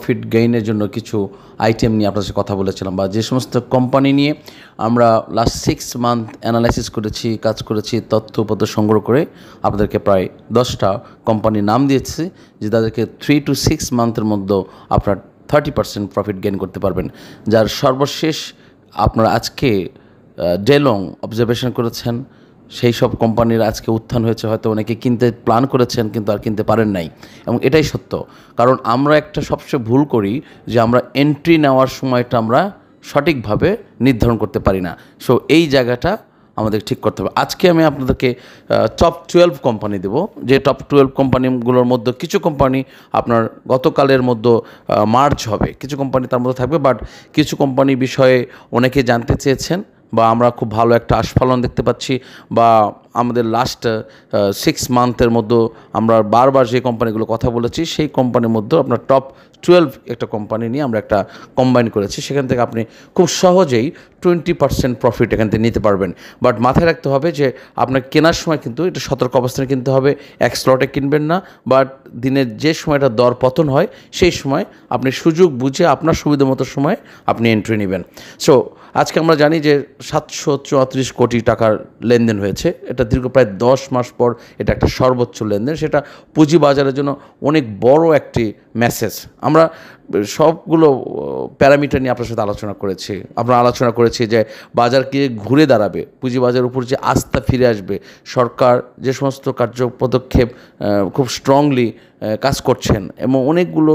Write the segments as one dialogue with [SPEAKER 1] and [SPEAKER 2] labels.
[SPEAKER 1] Profit গেইনের জন্য কিছু item নিয়ে আপনার সাথে কথা বলেছিলাম, বা যে সমস্ত কোম্পানি নিয়ে আমরা লাস্ট 6 মান্থ অ্যানালাইসিস করেছি, কাজ করেছি, তথ্যপত্র সংগ্রহ করে আপনাদেরকে প্রায় 10টা কোম্পানির নাম দিয়েছি, যে তাদেরকে 3 to 6 মান্থের মধ্যে আপনার 30% প্রফিট গেইন করতে পারবেন। যার সর্বশেষ আপনারা আজকে ডেলং অবজারভেশন করেছেন, সেই সব কোম্পানির আজকে উত্থান হয়েছে। হয়তো অনেকে কিনতে প্ল্যান করেছেন কিন্তু আর কিনতে পারেন নাই, এবং এটাই সত্য। কারণ আমরা একটা সবচেয়ে ভুল করি যে আমরা এন্ট্রি নেওয়ার সময়টা আমরা সঠিকভাবে নির্ধারণ করতে পারি না। সো এই জায়গাটা আমাদের ঠিক করতে হবে। আজকে আমি আপনাদেরকে টপ 12 কোম্পানি দেবো, যে টপ 12 কোম্পানিগুলোর মধ্যে কিছু কোম্পানি আপনার গতকালের মধ্যে মার্চ হবে, কিছু কোম্পানি তার মধ্যে থাকবে, বাট কিছু কোম্পানি বিষয়ে অনেকে জানতে চেয়েছেন, বা আমরা খুব ভালো একটা আস্ফালন দেখতে পাচ্ছি, বা আমাদের লাস্ট 6 মান্থের মধ্যে আমরা বারবার যে কোম্পানিগুলো কথা বলেছি সেই কোম্পানির মধ্যে আপনার টপ 12 একটা কোম্পানি নিয়ে আমরা একটা কম্বাইন করেছি। সেখান থেকে আপনি খুব সহজেই 20% প্রফিট এখান থেকে নিতে পারবেন। বাট মাথায় রাখতে হবে যে আপনার কেনার সময় কিন্তু এটা সতর্ক অবস্থানে কিনতে হবে, এক স্লটে কিনবেন না। বাট দিনের যে সময়টা দর পতন হয় সেই সময় আপনি সুযোগ বুঝে আপনার সুবিধা মতো সময় আপনি এন্ট্রি নেবেন। সো আজকে আমরা জানি যে 734 কোটি টাকার লেনদেন হয়েছে। এটা দীর্ঘ প্রায় 10 মাস পর এটা একটা সর্বোচ্চ লেনদেন। সেটা পুঁজিবাজারের জন্য অনেক বড় একটি মেসেজ। আমরা সবগুলো প্যারামিটার নিয়ে আপনার সাথে আলোচনা করেছি। আমরা আলোচনা করেছি যে বাজার কি ঘুরে দাঁড়াবে, পুঁজিবাজারের উপর যে আস্থা ফিরে আসবে, সরকার যে সমস্ত পদক্ষেপ খুব স্ট্রংলি কাজ করছেন, এবং অনেকগুলো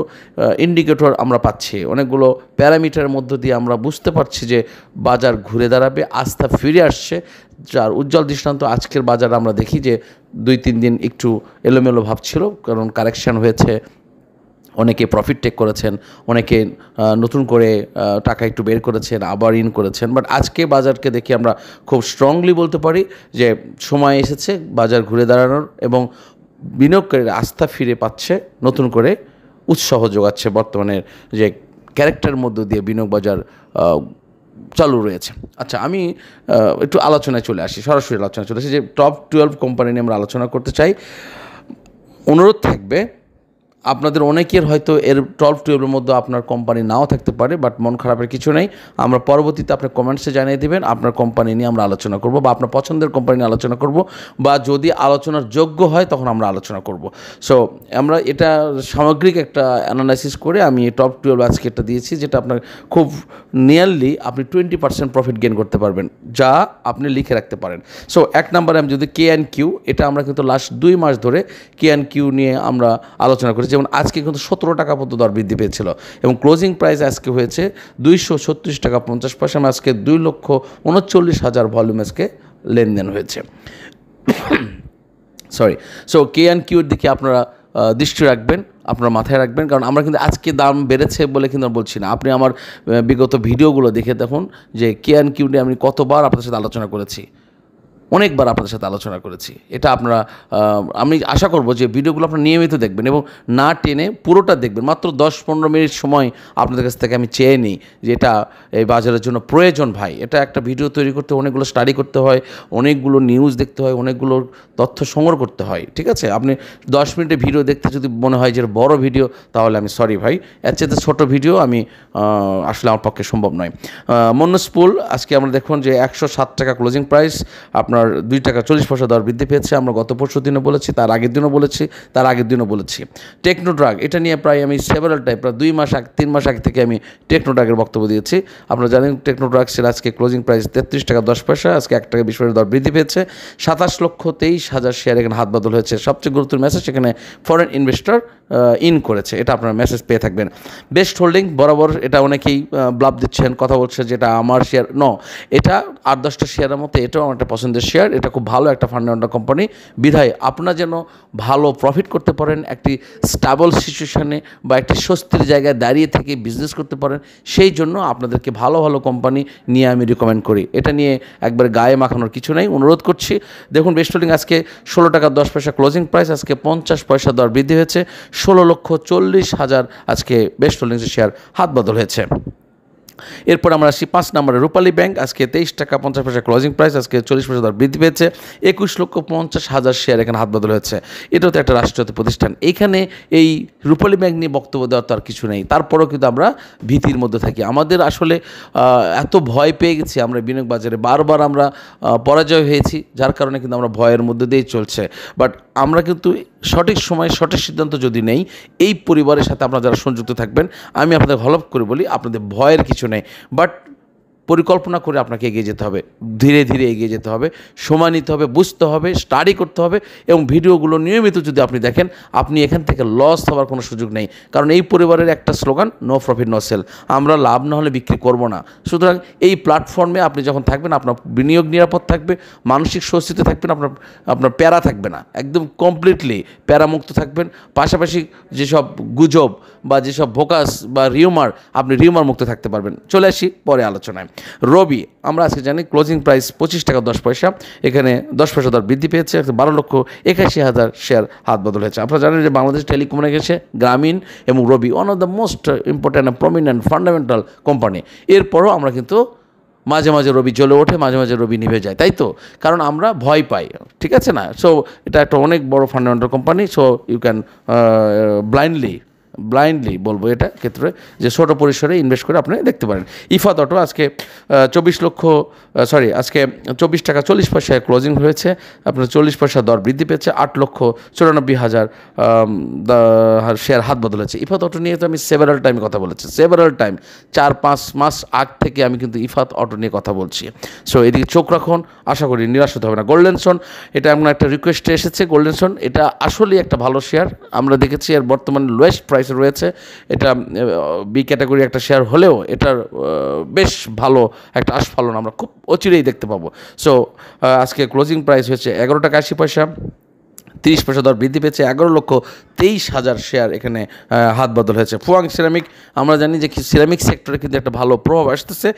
[SPEAKER 1] ইন্ডিকেটর আমরা পাচ্ছি, অনেকগুলো প্যারামিটারের মধ্য দিয়ে আমরা বুঝতে পারছি যে বাজার ঘুরে দাঁড়াবে, আস্থা ফিরে আসছে। যার উজ্জ্বল দৃষ্টান্ত আজকের বাজার আমরা দেখি যে 2-3 দিন একটু এলোমেলো ভাব ছিল, কারণ কারেকশান হয়েছে, অনেকে প্রফিট টেক করেছেন, অনেকে নতুন করে টাকা একটু বের করেছেন, আবার ইন করেছেন। বাট আজকে বাজারকে দেখে আমরা খুব স্ট্রংলি বলতে পারি যে সময় এসেছে বাজার ঘুরে দাঁড়ানোর, এবং বিনিয়োগকারীরা আস্থা ফিরে পাচ্ছে, নতুন করে উৎসাহ যোগাচ্ছে বর্তমানের যে ক্যারেক্টারের মধ্য দিয়ে বিনিয়োগ বাজার চালু রয়েছে। আচ্ছা, আমি একটু আলোচনায় চলে আসি, সরাসরি আলোচনায় চলে আসি যে টপ 12 কোম্পানি নিয়ে আমরা আলোচনা করতে চাই। অনুরোধ থাকবে, আপনাদের অনেকের হয়তো এর টপ 12-এর মধ্যে আপনার কোম্পানি নাও থাকতে পারে, বাট মন খারাপের কিছু নেই। আমরা পরবর্তীতে আপনার কমেন্টসে জানিয়ে দেবেন আপনার কোম্পানি নিয়ে আমরা আলোচনা করব, বা আপনার পছন্দের কোম্পানি নিয়ে আলোচনা করব, বা যদি আলোচনার যোগ্য হয় তখন আমরা আলোচনা করব। সো আমরা এটা সামগ্রিক একটা অ্যানালাইসিস করে আমি টপ 12 আজকে একটা দিয়েছি, যেটা আপনার খুব নিয়ারলি আপনি 20% প্রফিট গেইন করতে পারবেন, যা আপনি লিখে রাখতে পারেন। সো 1 নম্বরে আমি যদি KNQ, এটা আমরা কিন্তু লাস্ট 2 মাস ধরে KNQ নিয়ে আমরা আলোচনা করেছি, যেমন আজকে কিন্তু 17 টাকা পর্যন্ত দর বৃদ্ধি পেয়েছিল, এবং ক্লোজিং প্রাইস আজকে হয়েছে 236 টাকা 50 পয়সা। আজকে 2,39,000 ভলিউম আজকে লেনদেন হয়েছে। সরি। সো KNQর দিকে আপনারা দৃষ্টি রাখবেন, আপনারা মাথায় রাখবেন, কারণ আমরা কিন্তু আজকে দাম বেড়েছে বলে কিন্তু বলছি না। আপনি আমার বিগত ভিডিওগুলো দেখে দেখুন যে KNQ নিয়ে আমি কতবার আপনাদের সাথে আলোচনা করেছি, অনেকবার আপনাদের সাথে আলোচনা করেছি। এটা আপনারা, আমি আশা করব যে ভিডিওগুলো আপনারা নিয়মিত দেখবেন এবং না টেনে পুরোটা দেখবেন। মাত্র 10-15 মিনিট সময় আপনাদের কাছ থেকে আমি চেয়ে নিই, যে এটা এই বাজারের জন্য প্রয়োজন ভাই। এটা একটা ভিডিও তৈরি করতে অনেকগুলো স্টাডি করতে হয়, অনেকগুলো নিউজ দেখতে হয়, অনেকগুলো তথ্য সংগ্রহ করতে হয়, ঠিক আছে? আপনি 10 মিনিটের ভিডিও দেখতে যদি মনে হয় যে বড় ভিডিও, তাহলে আমি সরি ভাই, এর চেয়ে ছোটো ভিডিও আমি আসলে আমার পক্ষে সম্ভব নয়। মন্নসপুল আজকে আমরা দেখুন যে 107 টাকা ক্লোজিং প্রাইস, আপনার 2 টাকা 40 পয়সা দর বৃদ্ধি পেয়েছে। আমরা গত পরশু দিনও বলেছি, তার আগের দিনও বলেছি, তার আগের দিনও বলেছি। টেকনোড্রাগ, এটা নিয়ে প্রায় আমি সেভারাল টাইম, প্রায় 2 মাস 3 মাস আগে থেকে আমি টেকনোড্রাগের বক্তব্য দিয়েছি। আপনারা জানেন টেকনোড্রাগসের আজকে ক্লোজিং প্রাইস 33 টাকা 10 পয়সা, আজকে 1 টাকা 20 পয়সা দর বৃদ্ধি পেয়েছে। 27,23,000 শেয়ার এখানে হাত বদল হয়েছে। সবচেয়ে গুরুত্বপূর্ণ মেসেজ, এখানে ফরেন ইনভেস্টর ইন করেছে, এটা আপনারা মেসেজ পেয়ে থাকবেন। বেস্ট হোল্ডিং বরাবর, এটা অনেকেই ব্লাব দিচ্ছেন, কথা বলছে যেটা আমার শেয়ার, এটা 8-10টা শেয়ারের মতো এটাও আমার একটা পছন্দের শেয়ার। এটা খুব ভালো একটা ফান্ডামেন্টাল কোম্পানি, বিধায় আপনারা যেন ভালো প্রফিট করতে পারেন, একটি স্টেবল সিচুয়েশানে বা একটি স্বস্তির জায়গায় দাঁড়িয়ে থেকে বিজনেস করতে পারেন, সেই জন্য আপনাদেরকে ভালো ভালো কোম্পানি নিয়ে আমি রিকমেন্ড করি। এটা নিয়ে একবার গায়ে মাখানোর কিছু নেই, অনুরোধ করছি। দেখুন বেস্ট হোল্ডিং আজকে 16 টাকা 10 পয়সা ক্লোজিং প্রাইস, আজকে 50 পয়সা দর বৃদ্ধি হয়েছে। 16,40,000 আজকে বেস্ট হোল্ডিংসের শেয়ার হাত বদল হয়েছে। এরপর আমরা আসি 5 নম্বরে রূপালী ব্যাংক। আজকে 23 টাকা 50 পয়সা ক্লোজিং প্রাইস, আজকে 40 পয়সা দর বৃদ্ধি পেয়েছে। 21,50,000 শেয়ার এখানে হাত বদল হয়েছে। এটাও তো একটা রাষ্ট্রায়ত্ত প্রতিষ্ঠান। এইখানে এই রূপালী ব্যাংক নিয়ে বক্তব্য দেওয়ার তো আর কিছু নেই, তারপরেও কিন্তু আমরা ভীতির মধ্যে থাকি। আমাদের আসলে এত ভয় পেয়ে গেছি আমরা বিনিয়োগ বাজারে, বারবার আমরা পরাজয় হয়েছি, যার কারণে কিন্তু আমরা ভয়ের মধ্যে দিয়েই চলছে। বাট আমরা কিন্তু সঠিক সময়ে সঠিক সিদ্ধান্ত যদি নেই, এই পরিবারের সাথে আপনারা যারা সংযুক্ত থাকবেন, আমি আপনাদের হলফ করে বলি আপনাদের ভয়ের কিছু নেই। বাট পরিকল্পনা করে আপনাকে এগিয়ে যেতে হবে, ধীরে ধীরে এগিয়ে যেতে হবে, সময় নিতে হবে, বুঝতে হবে, স্টাডি করতে হবে, এবং ভিডিওগুলো নিয়মিত যদি আপনি দেখেন, আপনি এখান থেকে লস হওয়ার কোনো সুযোগ নেই। কারণ এই পরিবারের একটা slogan, no profit no sale, আমরা লাভ না হলে বিক্রি করব না। সুতরাং এই প্ল্যাটফর্মে আপনি যখন থাকবেন, আপনার বিনিয়োগ নিরাপদ থাকবে, মানসিক স্বস্তিতে থাকবেন, আপনার প্যারা থাকবে না, একদম কমপ্লিটলি প্যারামুক্ত থাকবেন। পাশাপাশি যেসব গুজব বা যেসব ভোকাস বা রিউমার, আপনি রিউমার মুক্ত থাকতে পারবেন। চলে আসি পরে আলোচনায়। রবি, আমরা আজকে জানি ক্লোজিং প্রাইস 25 টাকা 10 পয়সা, এখানে 10 পয়সা দর বৃদ্ধি পেয়েছে। 12,81,000 শেয়ার হাত বদল হয়েছে। আপনারা জানেন যে বাংলাদেশ টেলিকমিউনিকেশন, গ্রামীণ এবং Robi one of the most important prominent fundamental company. এরপরও আমরা কিন্তু মাঝে মাঝে রবি জ্বলে ওঠে, মাঝে মাঝে রবি নিভে যায়, তাই তো? কারণ আমরা ভয় পাই, ঠিক আছে না? সো এটা একটা অনেক বড় fundamental company. So you can blindly বলবো এটা ক্ষেত্রে যে ছোটো পরিসরে ইনভেস্ট করে আপনি দেখতে পারেন। ইফাত অটো আজকে 24 টাকা 40 পয়সায় ক্লোজিং হয়েছে, আপনার 40 পয়সা দর বৃদ্ধি পেয়েছে। 8,94,000 শেয়ার হাত বদল হয়েছে। ইফাত অটো নিয়ে তো আমি সেভারাল টাইম কথা বলেছি, 4-5 মাস আগ থেকে আমি কিন্তু ইফাত অটো নিয়ে কথা বলছি। সো এদিকে চোখ রাখুন, আশা করি নিরাশ হতে হবে না। গোল্ডেনসন, এটা আমার একটা রিকোয়েস্টে এসেছে। গোল্ডেনসন এটা আসলেই একটা ভালো শেয়ার, আমরা দেখেছি এর বর্তমানে লোয়েস্ট প্রাইস রয়েছে। এটা বি ক্যাটাগরি একটা শেয়ার হলেও এটার বেশ ভালো একটা আস্ফালন আমরা খুব অচিরেই দেখতে পাবো। সো আজকে ক্লোজিং প্রাইস হচ্ছে 11 টাকা 80 পয়সা, 30 পয়সা দর বৃদ্ধি পেয়েছে। 11,23,000 শেয়ার এখানে হাত বদল হয়েছে। ফুয়াং সিরামিক, আমরা জানি যে সিরামিক সেক্টরে কিন্তু একটা ভালো প্রভাব আসতেছে।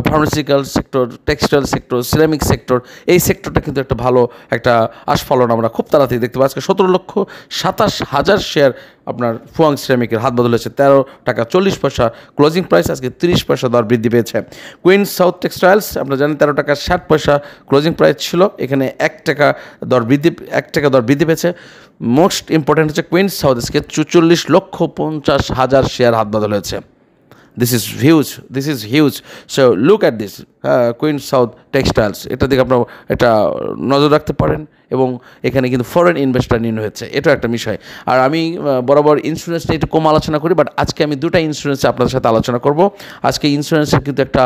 [SPEAKER 1] Pharmaceutical sector, textile sector, ceramic sector, এই সেক্টরটা কিন্তু একটা ভালো একটা আস্ফালন আমরা খুব তাড়াতাড়ি দেখতে পাই। আজকে 17,27,000 শেয়ার আপনার ফুয়াং সিরামিকের হাত বদল হয়েছে। 13 টাকা 40 পয়সা ক্লোজিং প্রাইস, আজকে 30 পয়সা দর বৃদ্ধি পেয়েছে। কুইন্স সাউথ টেক্সটাইলস, আমরা জানি 13 টাকা 60 পয়সা ক্লোজিং প্রাইস ছিল, এখানে 1 টাকা দর বৃদ্ধি পেয়েছে। মোস্ট ইম্পর্ট্যান্ট হচ্ছে কুইন্স সাউথ, আজকে 44,50,000 শেয়ার হাত বদল হয়েছে। This is huge. So look at this, Queens South textiles, এটা দিকে আপনারা এটা নজর রাখতে পারেন। এবং এখানে কিন্তু ফরেন ইনভেস্টর নিয়ে হয়েছে, এটা একটা বিষয়। আর আমি বরাবর ইন্স্যুরেন্স নিয়ে একটু কম আলোচনা করি, বাট আজকে আমি দুটা ইন্স্যুরেন্স আপনাদের সাথে আলোচনা করব। আজকে ইন্স্যুরেন্সের কিন্তু একটা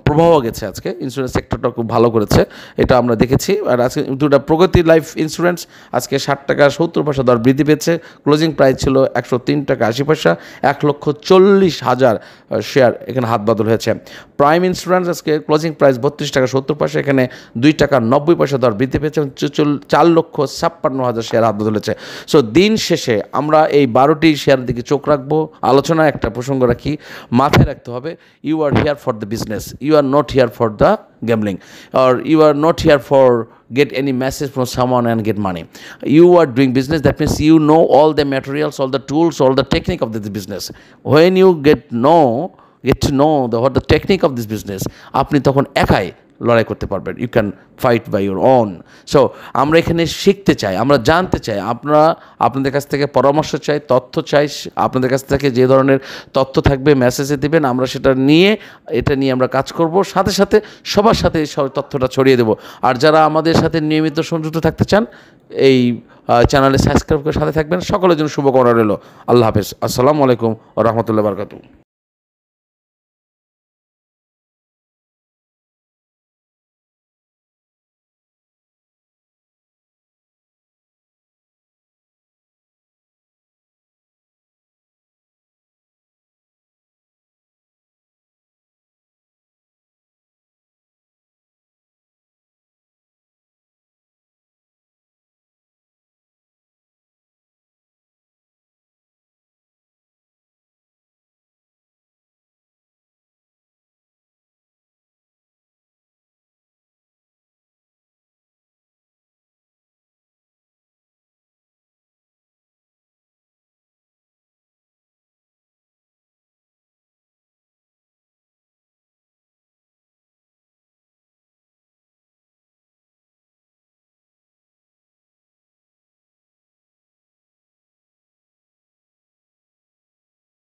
[SPEAKER 1] প্রভাব গেছে, আজকে ইন্স্যুরেন্স সেক্টরটা খুব ভালো করেছে, এটা আমরা দেখেছি। আর আজকে দুটা প্রগতি লাইফ ইন্স্যুরেন্স আজকে 60 টাকা 70 পয়সা দর বৃদ্ধি পেয়েছে। ক্লোজিং প্রাইস ছিল 103 টাকা 80 পয়সা, 1,40,000 শেয়ার এখানে হাত বদল হয়েছে। প্রাইম ইন্স্যুরেন্স আজকে ক্লোজিং প্রাইস 32 টাকা 70 পয়সা, এখানে 2 টাকা 90 পয়সা দর বৃদ্ধি পেয়েছে। 4,56,000 শেয়ার হাত বদল হয়েছে। সো দিন শেষে আমরা এই 12টি শেয়ারের দিকে চোখ রাখবো। আলোচনায় একটা প্রসঙ্গ রাখি, মাথায় রাখতে হবে, you are here for the business, you are not here for the gambling, or you are not here for get any message from someone and get money. You are doing business, that means you know all the materials, all the tools, all the technique of this business. When you get to know what the technique of this business, আপনি তখন একাই লড়াই করতে পারবেন। You can fight by your own. So আমরা এখানে শিখতে চাই, আমরা জানতে চাই, আপনাদের কাছ থেকে পরামর্শ চাই, তথ্য চাই। আপনাদের কাছ থেকে যে ধরনের তথ্য থাকবে মেসেজে দেবেন, আমরা সেটা নিয়ে আমরা কাজ করব। সাথে সাথে সবার সাথে এই তথ্যটা ছড়িয়ে দেব। আর যারা আমাদের সাথে নিয়মিত সংযুক্ত থাকতে চান, এই চ্যানেলে সাবস্ক্রাইব করে সাথে থাকবেন। সকলের জন্য শুভকামনা রইল। আল্লাহ হাফেজ। আসসালামু আলাইকুম ওয়া রাহমাতুল্লাহি ওয়া বারাকাতুহু।